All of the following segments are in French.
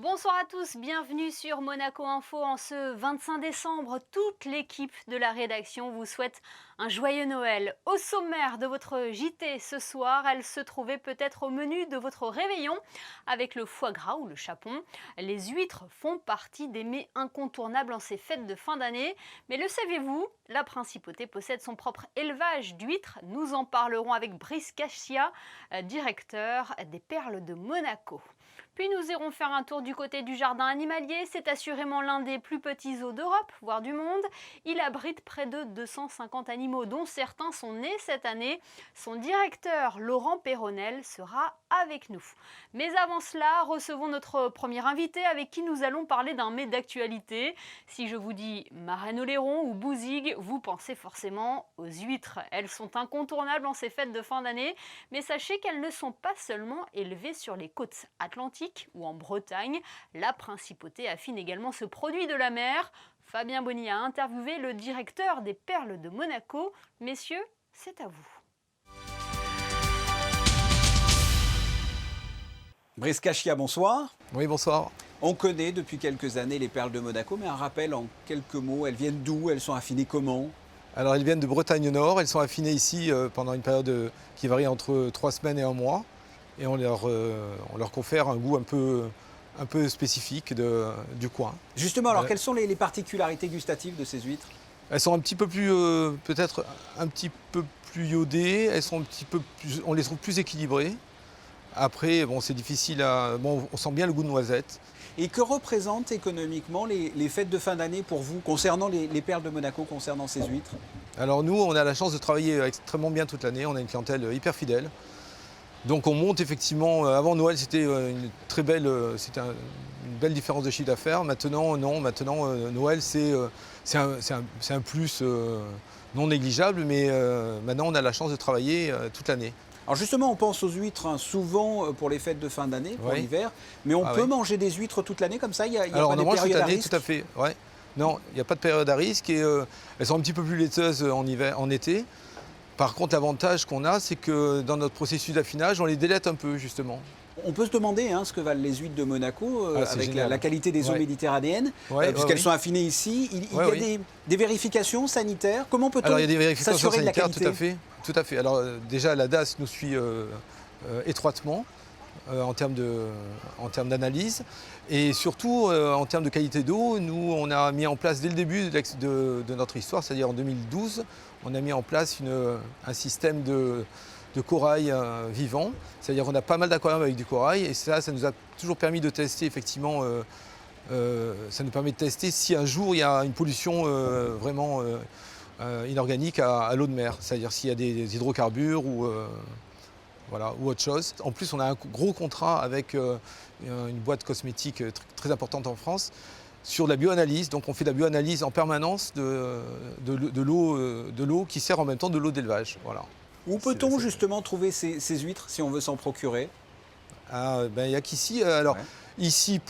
Bonsoir à tous, bienvenue sur Monaco Info en ce 25 décembre. Toute l'équipe de la rédaction vous souhaite un joyeux Noël. Au sommaire de votre JT ce soir, elle se trouvait peut-être au menu de votre réveillon avec le foie gras ou le chapon. Les huîtres font partie des mets incontournables en ces fêtes de fin d'année. Mais le saviez-vous? La principauté possède son propre élevage d'huîtres. Nous en parlerons avec Brice Cachia, directeur des Perles de Monaco. Puis nous irons faire un tour du côté du jardin animalier. C'est assurément l'un des plus petits zoos d'Europe, voire du monde. Il abrite près de 250 animaux, dont certains sont nés cette année. Son directeur, Laurent Peyronel, sera avec nous. Mais avant cela, recevons notre premier invité avec qui nous allons parler d'un mets d'actualité. Si je vous dis marraine au lairon ou bouzigues, vous pensez forcément aux huîtres. Elles sont incontournables en ces fêtes de fin d'année, mais sachez qu'elles ne sont pas seulement élevées sur les côtes atlantiques ou en Bretagne. La principauté affine également ce produit de la mer. Fabien Bonny a interviewé le directeur des Perles de Monaco. Messieurs, c'est à vous. Brice Cachia, bonsoir. Oui, bonsoir. On connaît depuis quelques années les Perles de Monaco, mais un rappel en quelques mots, elles viennent d'où? Elles sont affinées comment? Alors, elles viennent de Bretagne Nord. Elles sont affinées ici pendant une période qui varie entre 3 semaines et 1 mois. Et on leur confère un goût un peu spécifique du coin. Justement, alors quelles sont les particularités gustatives de ces huîtres? Elles sont un petit peu plus, peut-être un petit peu plus iodées. Elles sont on les trouve plus équilibrées. Après, bon, c'est difficile on sent bien le goût de noisette. Et que représentent économiquement les fêtes de fin d'année pour vous, concernant les Perles de Monaco, concernant ces huîtres? Alors nous, on a la chance de travailler extrêmement bien toute l'année. On a une clientèle hyper fidèle. Donc on monte effectivement, avant Noël c'était une belle différence de chiffre d'affaires. Maintenant non, Noël c'est un plus non négligeable, mais maintenant on a la chance de travailler toute l'année. Alors justement, on pense aux huîtres souvent pour les fêtes de fin d'année, pour l'hiver, mais on peut manger des huîtres toute l'année comme ça? Il y a Alors pas on des en mange toute périodes à l'année, risque? tout à fait. Ouais. Non, il n'y a pas de période à risque et elles sont un petit peu plus laiteuses en été. Par contre, l'avantage qu'on a, c'est que dans notre processus d'affinage, on les délète un peu, justement. On peut se demander ce que valent les huîtres de Monaco avec la qualité des eaux méditerranéennes, puisqu'elles sont affinées ici. Il y a des vérifications sanitaires. Comment peut-on Alors, il y a des vérifications s'assurer de la sanitaires, qualité? tout à fait. Alors, déjà, la DAS nous suit étroitement en termes d'analyse. Et surtout, en termes de qualité d'eau, nous, on a mis en place, dès le début de notre histoire, c'est-à-dire en 2012, on a mis en place un système de corail vivant. C'est-à-dire qu'on a pas mal d'aquariums avec du corail. Et ça nous a toujours permis de tester, effectivement, ça nous permet de tester si un jour il y a une pollution vraiment inorganique à l'eau de mer. C'est-à-dire s'il y a des hydrocarbures ou autre chose. En plus, on a un gros contrat avec une boîte cosmétique très importante en France sur la bioanalyse. Donc on fait de la bioanalyse en permanence de l'eau qui sert en même temps de l'eau d'élevage. Voilà. Où peut-on justement trouver ces huîtres si on veut s'en procurer? Il n'y a qu'ici. Ici,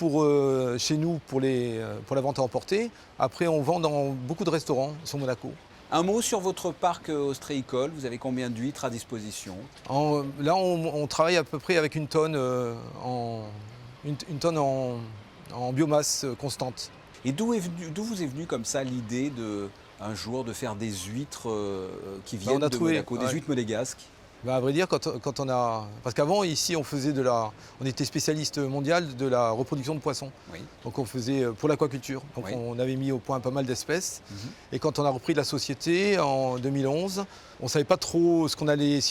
chez nous, pour la vente à emporter. Après, on vend dans beaucoup de restaurants sur Monaco. Un mot sur votre parc ostréicole. Vous avez combien d'huîtres à disposition? Là, on travaille à peu près avec une tonne en biomasse constante. Et d'où vous est venue comme ça l'idée un jour de faire des huîtres qui viennent de Monaco, des huîtres monégasques? À vrai dire, parce qu'avant, ici, on était spécialiste mondial de la reproduction de poissons. Oui. Donc on faisait pour l'aquaculture. Donc on avait mis au point pas mal d'espèces. Et quand on a repris la société en 2011, on ne savait pas trop si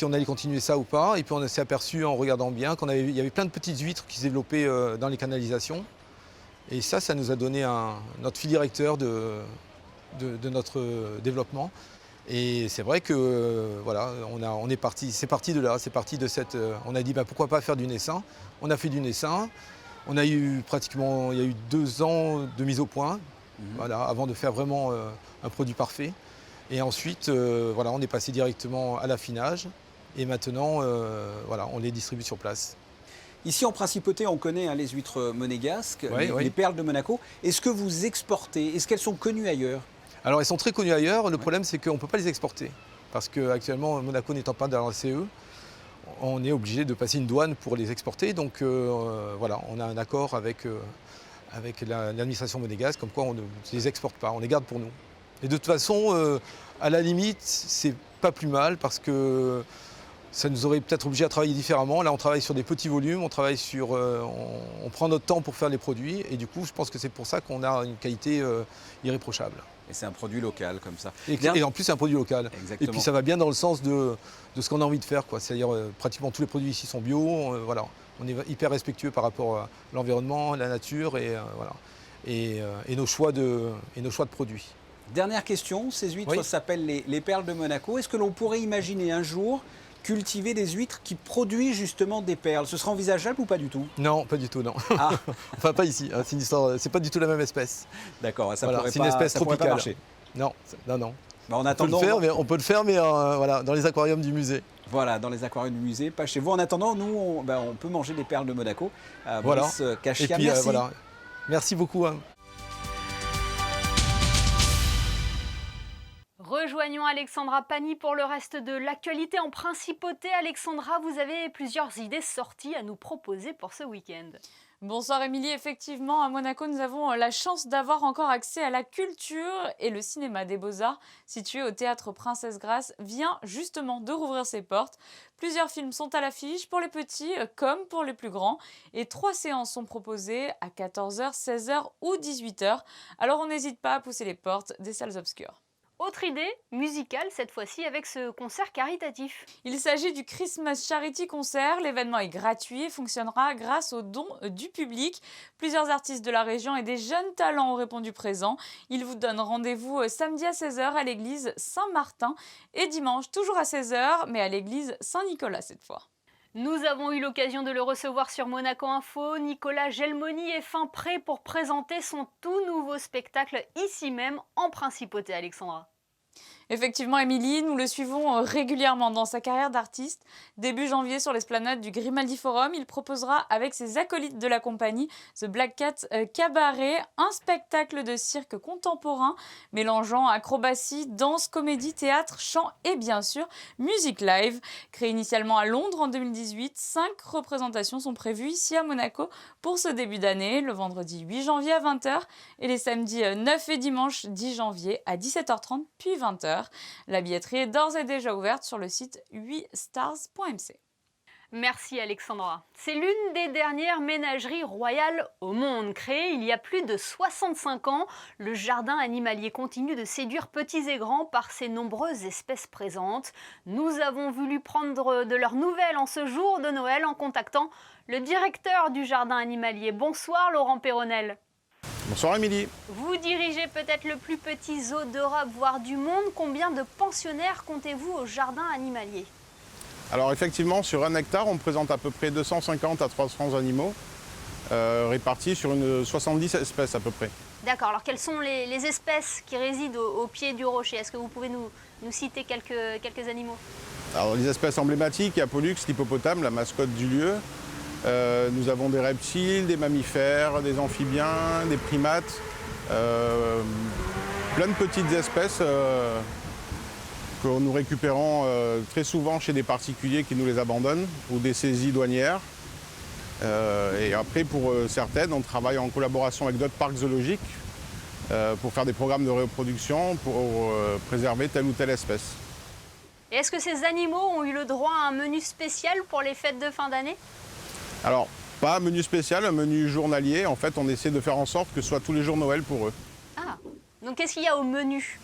on allait continuer ça ou pas. Et puis on s'est aperçu en regardant bien qu'il y avait plein de petites huîtres qui se développaient dans les canalisations. Et ça nous a donné notre fil directeur de notre développement. Et c'est vrai que c'est parti de là, on a dit pourquoi pas faire du naissin. On a fait du naissin. Il y a eu 2 ans de mise au point, avant de faire vraiment un produit parfait. Et ensuite, on est passé directement à l'affinage. Et maintenant, on les distribue sur place. Ici, en principauté, on connaît les huîtres monégasques, les Perles de Monaco. Est-ce que vous exportez? Est-ce qu'elles sont connues ailleurs? Alors, elles sont très connues ailleurs. Le problème, c'est qu'on ne peut pas les exporter. Parce qu'actuellement, Monaco n'étant pas dans la CE, on est obligé de passer une douane pour les exporter. Donc voilà, on a un accord avec l'administration monégasque, comme quoi on ne les exporte pas, on les garde pour nous. Et de toute façon, à la limite, c'est pas plus mal parce que ça nous aurait peut-être obligé à travailler différemment. Là, on travaille sur des petits volumes, on prend notre temps pour faire les produits. Et du coup, je pense que c'est pour ça qu'on a une qualité irréprochable. Et c'est un produit local comme ça. Et en plus, c'est un produit local. Exactement. Et puis, ça va bien dans le sens de ce qu'on a envie de faire, quoi. C'est-à-dire, pratiquement tous les produits ici sont bio. Voilà. On est hyper respectueux par rapport à l'environnement, la nature voilà. Et nos choix de produits. Dernière question, ces huîtres s'appellent les perles de Monaco. Est-ce que l'on pourrait imaginer un jour cultiver des huîtres qui produisent justement des perles? Ce sera envisageable ou pas du tout? Non, pas du tout, non. Ah. Enfin, pas ici. Hein, c'est une histoire. C'est pas du tout la même espèce. D'accord, ça voilà, pourrait c'est une espèce tropicale. Pas marcher. Non, non. Bah, en attendant, on peut le faire, mais voilà, dans les aquariums du musée. Voilà, dans les aquariums du musée, pas chez vous. En attendant, nous, on peut manger des perles de Monaco. Voilà. Kachia, et puis, merci. Voilà. Merci beaucoup. Hein. Rejoignons Alexandra Pani pour le reste de l'actualité en principauté. Alexandra, vous avez plusieurs idées sorties à nous proposer pour ce week-end. Bonsoir Émilie, effectivement à Monaco nous avons la chance d'avoir encore accès à la culture et le cinéma des Beaux-Arts situé au théâtre Princesse Grace vient justement de rouvrir ses portes. Plusieurs films sont à l'affiche pour les petits comme pour les plus grands et 3 séances sont proposées à 14h, 16h ou 18h. Alors on n'hésite pas à pousser les portes des salles obscures. Autre idée, musicale cette fois-ci avec ce concert caritatif. Il s'agit du Christmas Charity Concert. L'événement est gratuit et fonctionnera grâce aux dons du public. Plusieurs artistes de la région et des jeunes talents ont répondu présents. Ils vous donnent rendez-vous samedi à 16h à l'église Saint-Martin et dimanche toujours à 16h mais à l'église Saint-Nicolas cette fois. Nous avons eu l'occasion de le recevoir sur Monaco Info. Nicolas Gelmoni est fin prêt pour présenter son tout nouveau spectacle ici même en principauté, Alexandra. Effectivement, Émilie, nous le suivons régulièrement dans sa carrière d'artiste. Début janvier, sur l'esplanade du Grimaldi Forum, il proposera avec ses acolytes de la compagnie The Black Cat Cabaret un spectacle de cirque contemporain mélangeant acrobatie, danse, comédie, théâtre, chant et bien sûr musique live. Créé initialement à Londres en 2018, 5 représentations sont prévues ici à Monaco pour ce début d'année, le vendredi 8 janvier à 20h et les samedis 9 et dimanche 10 janvier à 17h30 puis 20h. La billetterie est d'ores et déjà ouverte sur le site 8stars.mc. Merci Alexandra. C'est l'une des dernières ménageries royales au monde. Créée il y a plus de 65 ans, le jardin animalier continue de séduire petits et grands par ses nombreuses espèces présentes. Nous avons voulu prendre de leurs nouvelles en ce jour de Noël en contactant le directeur du jardin animalier. Bonsoir Laurent Perronel. Bonsoir Émilie. Vous dirigez peut-être le plus petit zoo d'Europe, voire du monde. Combien de pensionnaires comptez-vous au jardin animalier? Alors effectivement, sur 1 hectare, on présente à peu près 250 à 300 animaux, répartis sur une 70 espèces à peu près. D'accord, alors quelles sont les espèces qui résident au pied du rocher? Est-ce que vous pouvez nous citer quelques animaux? Alors les espèces emblématiques, il y a Pollux, l'hippopotame, la mascotte du lieu. Nous avons des reptiles, des mammifères, des amphibiens, des primates, plein de petites espèces que nous récupérons très souvent chez des particuliers qui nous les abandonnent ou des saisies douanières. Et après, pour certaines, on travaille en collaboration avec d'autres parcs zoologiques pour faire des programmes de reproduction pour préserver telle ou telle espèce. Et est-ce que ces animaux ont eu le droit à un menu spécial pour les fêtes de fin d'année? Alors, pas un menu spécial, un menu journalier. En fait, on essaie de faire en sorte que ce soit tous les jours Noël pour eux. Ah, donc qu'est-ce qu'il y a au menu?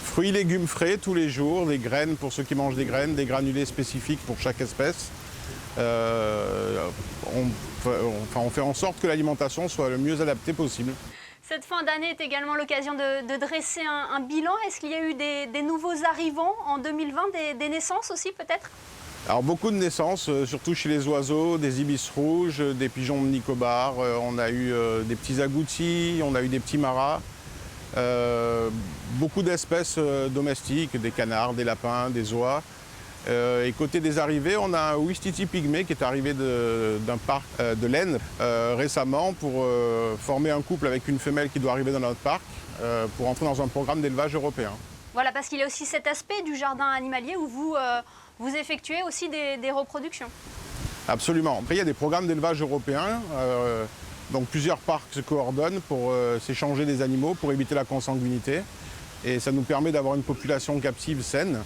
Fruits, légumes frais tous les jours, des graines pour ceux qui mangent des graines, des granulés spécifiques pour chaque espèce. On fait en sorte que l'alimentation soit le mieux adaptée possible. Cette fin d'année est également l'occasion de dresser un bilan. Est-ce qu'il y a eu des nouveaux arrivants en 2020, des naissances aussi peut-être? Alors beaucoup de naissances, surtout chez les oiseaux, des ibis rouges, des pigeons de Nicobar, on a eu des petits agoutis, on a eu des petits maras, beaucoup d'espèces domestiques, des canards, des lapins, des oies. Et côté des arrivées, on a un Ouistiti pygmée qui est arrivé d'un parc de l'Aisne récemment pour former un couple avec une femelle qui doit arriver dans notre parc pour entrer dans un programme d'élevage européen. Voilà, parce qu'il y a aussi cet aspect du jardin animalier où vous vous effectuez aussi des reproductions. Absolument. Après, il y a des programmes d'élevage européens. Donc plusieurs parcs se coordonnent pour s'échanger des animaux, pour éviter la consanguinité. Et ça nous permet d'avoir une population captive saine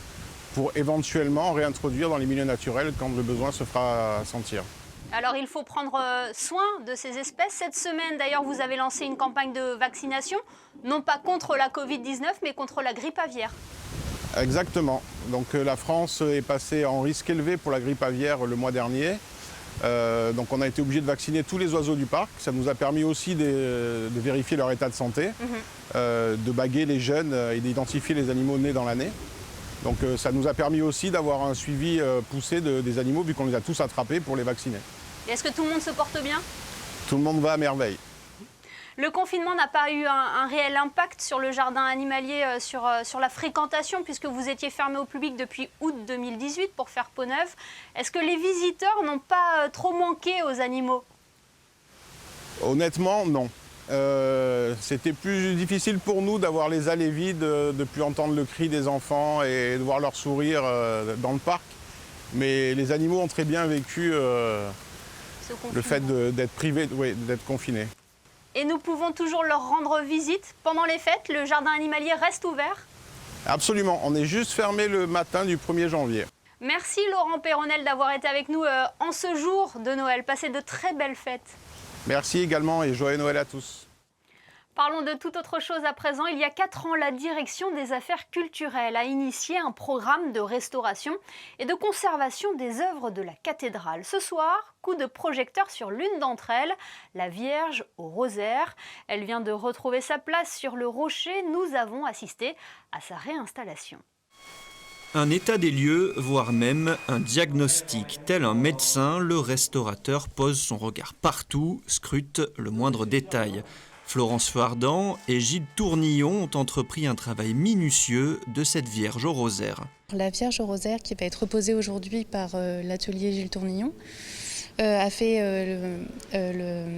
pour éventuellement réintroduire dans les milieux naturels quand le besoin se fera sentir. Alors il faut prendre soin de ces espèces. Cette semaine d'ailleurs vous avez lancé une campagne de vaccination, non pas contre la Covid-19 mais contre la grippe aviaire. Exactement. Donc la France est passée en risque élevé pour la grippe aviaire le mois dernier. Donc on a été obligé de vacciner tous les oiseaux du parc. Ça nous a permis aussi de vérifier leur état de santé, de baguer les jeunes et d'identifier les animaux nés dans l'année. Donc ça nous a permis aussi d'avoir un suivi poussé des animaux vu qu'on les a tous attrapés pour les vacciner. Et est-ce que tout le monde se porte bien? Tout le monde va à merveille. Le confinement n'a pas eu un réel impact sur le jardin animalier, sur la fréquentation, puisque vous étiez fermé au public depuis août 2018 pour faire peau neuve. Est-ce que les visiteurs n'ont pas trop manqué aux animaux? Honnêtement, non. C'était plus difficile pour nous d'avoir les allées vides, de ne plus entendre le cri des enfants et de voir leur sourire dans le parc. Mais les animaux ont très bien vécu le fait d'être privés, d'être confinés. Et nous pouvons toujours leur rendre visite pendant les fêtes? Le jardin animalier reste ouvert? Absolument, on est juste fermé le matin du 1er janvier. Merci Laurent Peyronel d'avoir été avec nous en ce jour de Noël. Passez de très belles fêtes. Merci également et joyeux Noël à tous. Parlons de toute autre chose à présent. Il y a 4 ans, la Direction des Affaires culturelles a initié un programme de restauration et de conservation des œuvres de la cathédrale. Ce soir, coup de projecteur sur l'une d'entre elles, la Vierge au rosaire. Elle vient de retrouver sa place sur le rocher. Nous avons assisté à sa réinstallation. Un état des lieux, voire même un diagnostic. Tel un médecin, le restaurateur pose son regard partout, scrute le moindre détail. Florence Fardan et Gilles Tournillon ont entrepris un travail minutieux de cette Vierge au rosaire. La Vierge au rosaire, qui va être reposée aujourd'hui par l'atelier Gilles Tournillon, a fait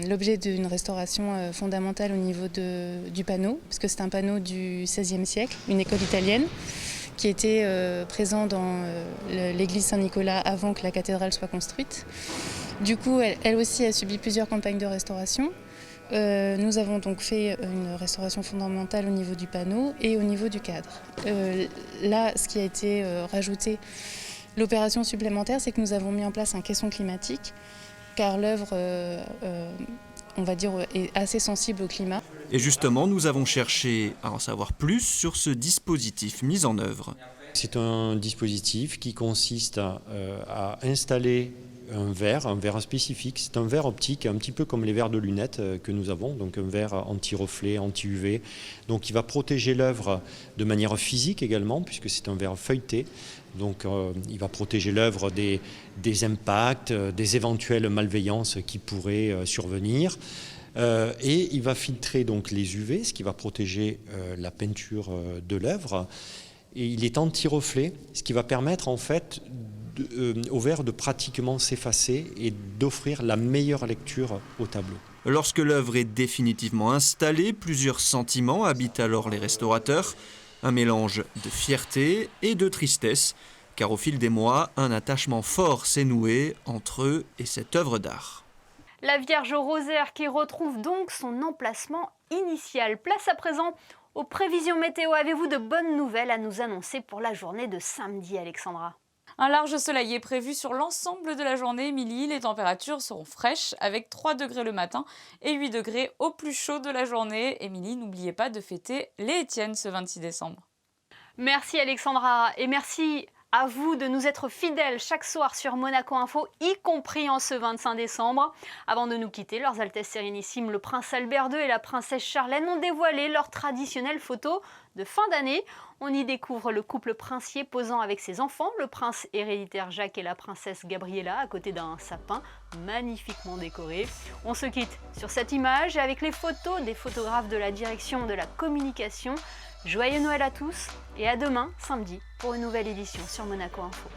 l'objet d'une restauration fondamentale au niveau du panneau, parce que c'est un panneau du XVIe siècle, une école italienne, qui était présent dans l'église Saint-Nicolas avant que la cathédrale soit construite. Du coup, elle aussi a subi plusieurs campagnes de restauration. Nous avons donc fait une restauration fondamentale au niveau du panneau et au niveau du cadre. Là, ce qui a été rajouté, l'opération supplémentaire, c'est que nous avons mis en place un caisson climatique, car l'œuvre, on va dire, est assez sensible au climat. Et justement, nous avons cherché à en savoir plus sur ce dispositif mis en œuvre. C'est un dispositif qui consiste à installer un verre spécifique. C'est un verre optique, un petit peu comme les verres de lunettes que nous avons, donc un verre anti-reflet, anti-UV. Donc il va protéger l'œuvre de manière physique également, puisque c'est un verre feuilleté. Donc il va protéger l'œuvre des impacts, des éventuelles malveillances qui pourraient survenir. Et il va filtrer donc les UV, ce qui va protéger la peinture de l'œuvre. Et il est anti-reflet, ce qui va permettre en fait au verre de pratiquement s'effacer et d'offrir la meilleure lecture au tableau. Lorsque l'œuvre est définitivement installée, plusieurs sentiments habitent alors les restaurateurs. Un mélange de fierté et de tristesse, car au fil des mois, un attachement fort s'est noué entre eux et cette œuvre d'art. La Vierge au rosaire qui retrouve donc son emplacement initial. Place à présent aux prévisions météo. Avez-vous de bonnes nouvelles à nous annoncer pour la journée de samedi, Alexandra? Un large soleil est prévu sur l'ensemble de la journée, Émilie. Les températures seront fraîches avec 3 degrés le matin et 8 degrés au plus chaud de la journée. Émilie, n'oubliez pas de fêter les Étiennes ce 26 décembre. Merci Alexandra et merci à vous de nous être fidèles chaque soir sur Monaco Info, y compris en ce 25 décembre. Avant de nous quitter, leurs Altesses Sérénissimes, le prince Albert II et la princesse Charlène ont dévoilé leur traditionnelle photo de fin d'année. On y découvre le couple princier posant avec ses enfants, le prince héréditaire Jacques et la princesse Gabriella, à côté d'un sapin magnifiquement décoré. On se quitte sur cette image avec les photos des photographes de la direction de la communication. Joyeux Noël à tous et à demain, samedi, pour une nouvelle édition sur Monaco Info.